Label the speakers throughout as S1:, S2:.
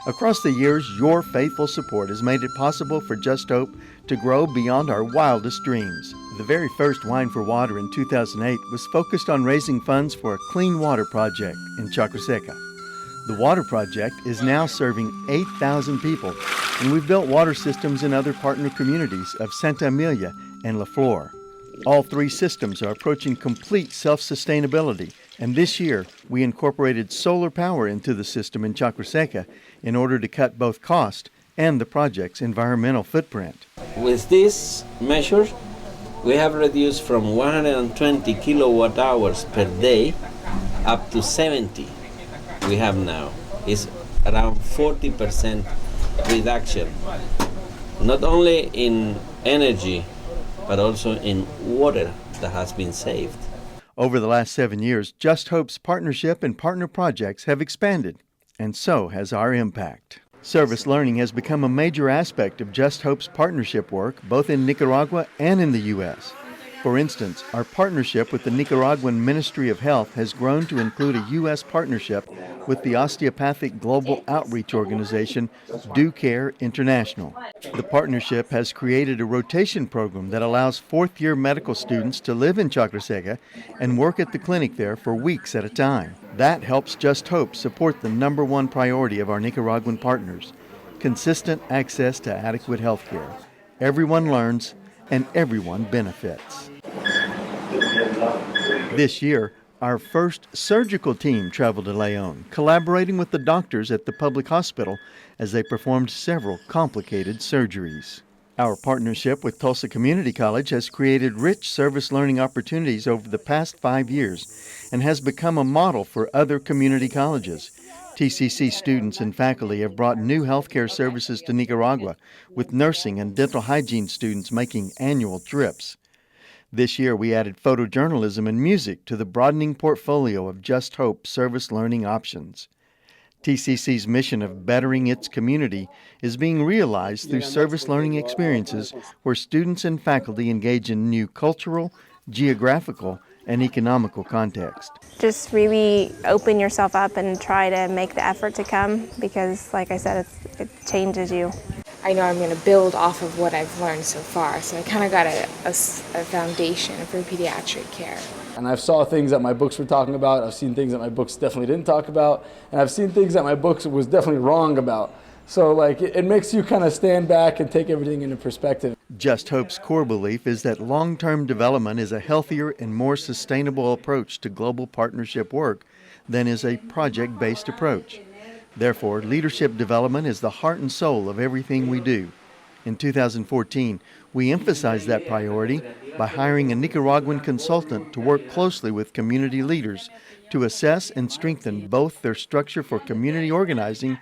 S1: Across the years, your faithful support has made it possible for Just Hope to grow beyond our wildest dreams. The very first Wine for Water in 2008 was focused on raising funds for a clean water project in Chacoseca. The water project is now serving 8,000 people, and we've built water systems in other partner communities of Santa Emilia and La Flor. All three systems are approaching complete self-sustainability, and this year we incorporated solar power into the system in Chacoseca in order to cut both cost and the project's environmental footprint.
S2: With these measures, we have reduced from 120 kilowatt hours per day up to 70 we have now. It's around 40% reduction, not only in energy, but also in water that has been saved.
S1: Over the last 7 years, Just Hope's partnership and partner projects have expanded, and so has our impact. Service learning has become a major aspect of Just Hope's partnership work, both in Nicaragua and in the U.S. For instance, our partnership with the Nicaraguan Ministry of Health has grown to include a U.S. partnership with the osteopathic global outreach organization Do Care International. The partnership has created a rotation program that allows fourth-year medical students to live in Chacoseca and work at the clinic there for weeks at a time. That helps Just Hope support the number one priority of our Nicaraguan partners: consistent access to adequate health care. Everyone learns and everyone benefits. This year, our first surgical team traveled to León, collaborating with the doctors at the public hospital as they performed several complicated surgeries. Our partnership with Tulsa Community College has created rich service learning opportunities over the past 5 years and has become a model for other community colleges. TCC students and faculty have brought new healthcare services to Nicaragua, with nursing and dental hygiene students making annual trips. This year, we added photojournalism and music to the broadening portfolio of Just Hope service learning options. TCC's mission of bettering its community is being realized through service learning experiences where students and faculty engage in new cultural, geographical, and economical context.
S3: Just really open yourself up and try to make the effort to come because, like I said, it changes you.
S4: I know I'm going to build off of what I've learned so far, so I kind of got a foundation for pediatric care.
S5: And I've saw things that my books were talking about, I've seen things that my books definitely didn't talk about, and I've seen things that my books was definitely wrong about. So like it makes you kind of stand back and take everything into perspective.
S1: Just Hope's core belief is that long-term development is a healthier and more sustainable approach to global partnership work than is a project-based approach. Therefore, leadership development is the heart and soul of everything we do. In 2014, we emphasized that priority by hiring a Nicaraguan consultant to work closely with community leaders to assess and strengthen both their structure for community organizing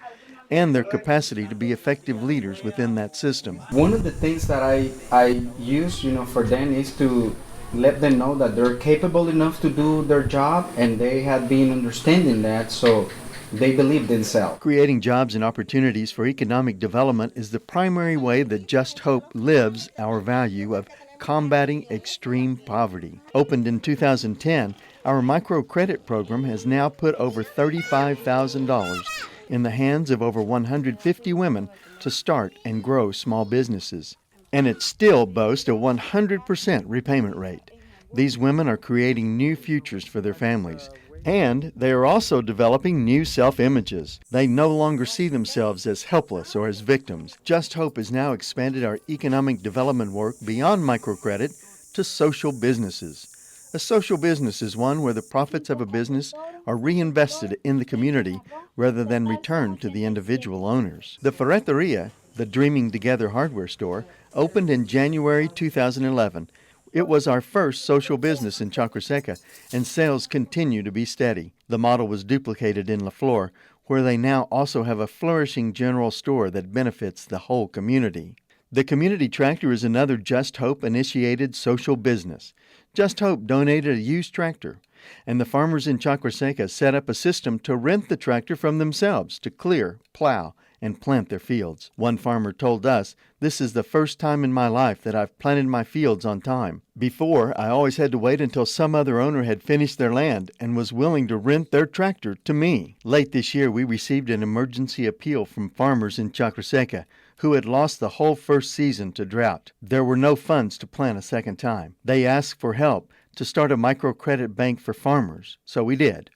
S1: and their capacity to be effective leaders within that system.
S6: One of the things that I use, for them is to let them know that they're capable enough to do their job, and they have been understanding that, so they believe themselves.
S1: Creating jobs and opportunities for economic development is the primary way that Just Hope lives our value of combating extreme poverty. Opened in 2010, our microcredit program has now put over $35,000 in the hands of over 150 women to start and grow small businesses. And it still boasts a 100% repayment rate. These women are creating new futures for their families, and they are also developing new self-images. They no longer see themselves as helpless or as victims. Just Hope has now expanded our economic development work beyond microcredit to social businesses. A social business is one where the profits of a business are reinvested in the community rather than returned to the individual owners. The Ferreteria, the Dreaming Together hardware store, opened in January 2011. It was our first social business in Chacoseca, and sales continue to be steady. The model was duplicated in La Flor, where they now also have a flourishing general store that benefits the whole community. The community tractor is another Just Hope-initiated social business. Just Hope donated a used tractor, and the farmers in Chacoseca set up a system to rent the tractor from themselves to clear, plow, and plant their fields. One farmer told us, "This is the first time in my life that I've planted my fields on time. Before, I always had to wait until some other owner had finished their land and was willing to rent their tractor to me." Late this year, we received an emergency appeal from farmers in Chakraseca who had lost the whole first season to drought. There were no funds to plant a second time. They asked for help to start a microcredit bank for farmers, so we did.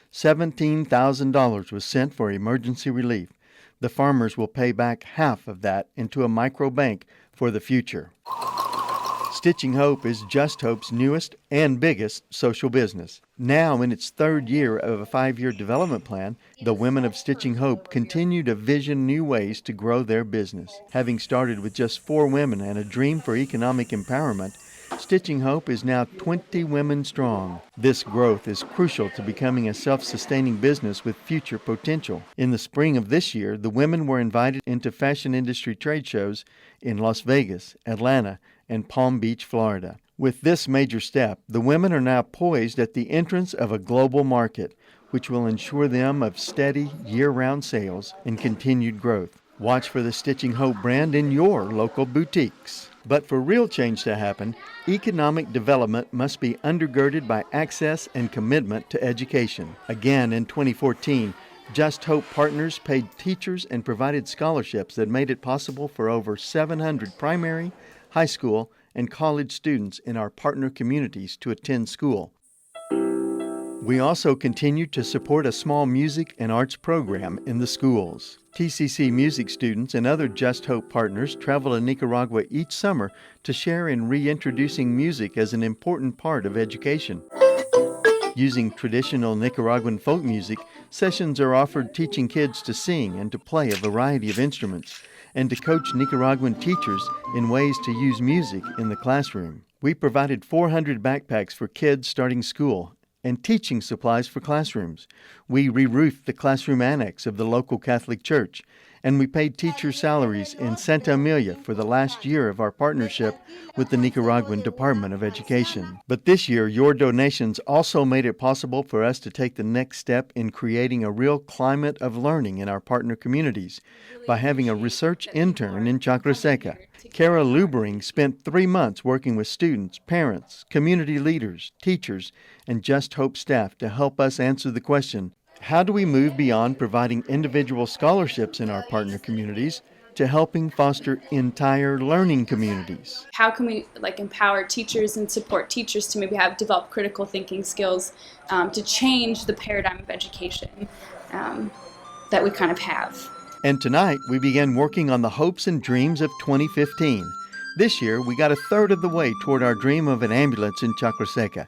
S1: $17,000 was sent for emergency relief. The farmers will pay back half of that into a micro bank for the future. Stitching Hope is JustHope's newest and biggest social business. Now, in its third year of a 5-year development plan, the women of Stitching Hope continue to vision new ways to grow their business. Having started with just 4 women and a dream for economic empowerment, Stitching Hope is now 20 women strong. This growth is crucial to becoming a self-sustaining business with future potential. In the spring of this year, the women were invited into fashion industry trade shows in Las Vegas, Atlanta, and Palm Beach, Florida. With this major step, the women are now poised at the entrance of a global market, which will ensure them of steady, year-round sales and continued growth. Watch for the Stitching Hope brand in your local boutiques. But for real change to happen, economic development must be undergirded by access and commitment to education. Again, in 2014, JustHope partners paid teachers and provided scholarships that made it possible for over 700 primary, high school, and college students in our partner communities to attend school. We also continue to support a small music and arts program in the schools. TCC music students and other JustHope partners travel to Nicaragua each summer to share in reintroducing music as an important part of education. Using traditional Nicaraguan folk music, sessions are offered teaching kids to sing and to play a variety of instruments, and to coach Nicaraguan teachers in ways to use music in the classroom. We provided 400 backpacks for kids starting school and teaching supplies for classrooms. We re-roofed the classroom annex of the local Catholic Church, and we paid teacher salaries in Santa Emilia for the last year of our partnership with the Nicaraguan Department of Education. But this year, your donations also made it possible for us to take the next step in creating a real climate of learning in our partner communities by having a research intern in Chakraseca. Kara Lubering spent 3 months working with students, parents, community leaders, teachers, and JustHope staff to help us answer the question, how do we move beyond providing individual scholarships in our partner communities to helping foster entire learning communities?
S7: How can we empower teachers and support teachers to maybe develop critical thinking skills to change the paradigm of education that we kind of have?
S1: And tonight, we began working on the hopes and dreams of 2015. This year, we got a third of the way toward our dream of an ambulance in Chakraseca.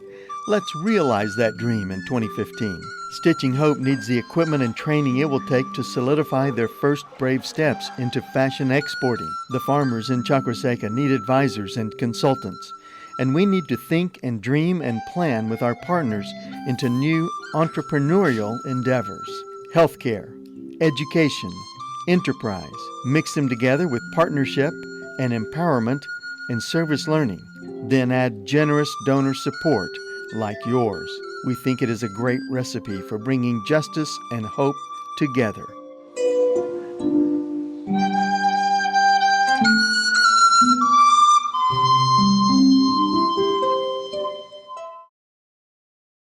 S1: Let's realize that dream in 2015. Stitching Hope needs the equipment and training it will take to solidify their first brave steps into fashion exporting. The farmers in Chakraseca need advisors and consultants. And we need to think and dream and plan with our partners into new entrepreneurial endeavors. Healthcare, education, enterprise. Mix them together with partnership and empowerment and service learning. Then add generous donor support like yours. We think it is a great recipe for bringing justice and hope together.